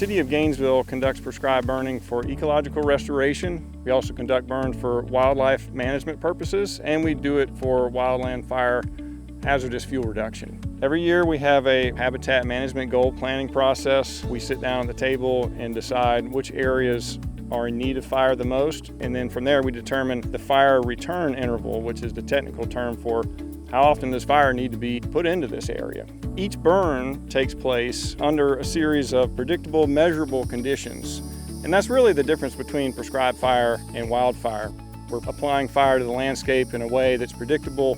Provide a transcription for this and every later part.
City of Gainesville conducts prescribed burning for ecological restoration. We also conduct burns for wildlife management purposes, and we do it for wildland fire hazardous fuel reduction. Every year we have a habitat management goal planning process. We sit down at the table and decide which areas are in need of fire the most, and then from there we determine the fire return interval, which is the technical term for how often does fire need to be put into this area. Each burn takes place under a series of predictable, measurable conditions, and that's really the difference between prescribed fire and wildfire. We're applying fire to the landscape in a way that's predictable,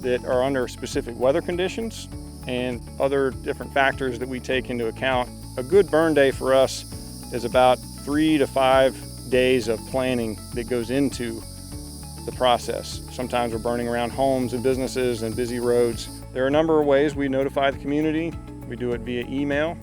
that are under specific weather conditions and other different factors that we take into account. A good burn day for us is about 3 to 5 days of planning that goes into the process. Sometimes we're burning around homes and businesses and busy roads. There are a number of ways we notify the community. We do it via email.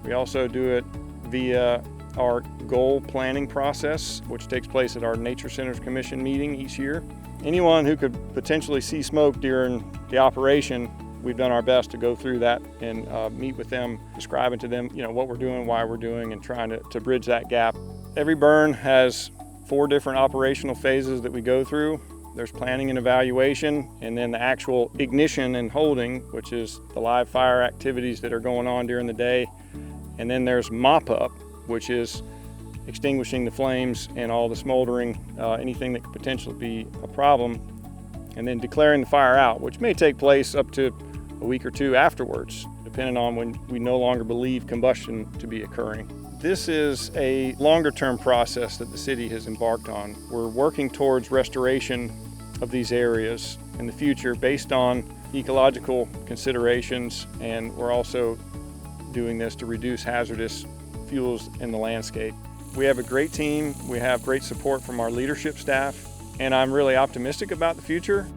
We also do it via our goal planning process, which takes place at our Nature Centers Commission meeting each year. Anyone who could potentially see smoke during the operation, we've done our best to go through that and meet with them, describing to them what we're doing, why we're doing, and trying to bridge that gap. Every burn has 4 different operational phases that we go through. There's planning and evaluation, and then the actual ignition and holding, which is the live fire activities that are going on during the day. And then there's mop up, which is extinguishing the flames and all the smoldering, anything that could potentially be a problem. And then declaring the fire out, which may take place up to a week or 2 afterwards, depending on when we no longer believe combustion to be occurring. This is a longer-term process that the city has embarked on. We're working towards restoration of these areas in the future based on ecological considerations, and we're also doing this to reduce hazardous fuels in the landscape. We have a great team. We have great support from our leadership staff, and I'm really optimistic about the future.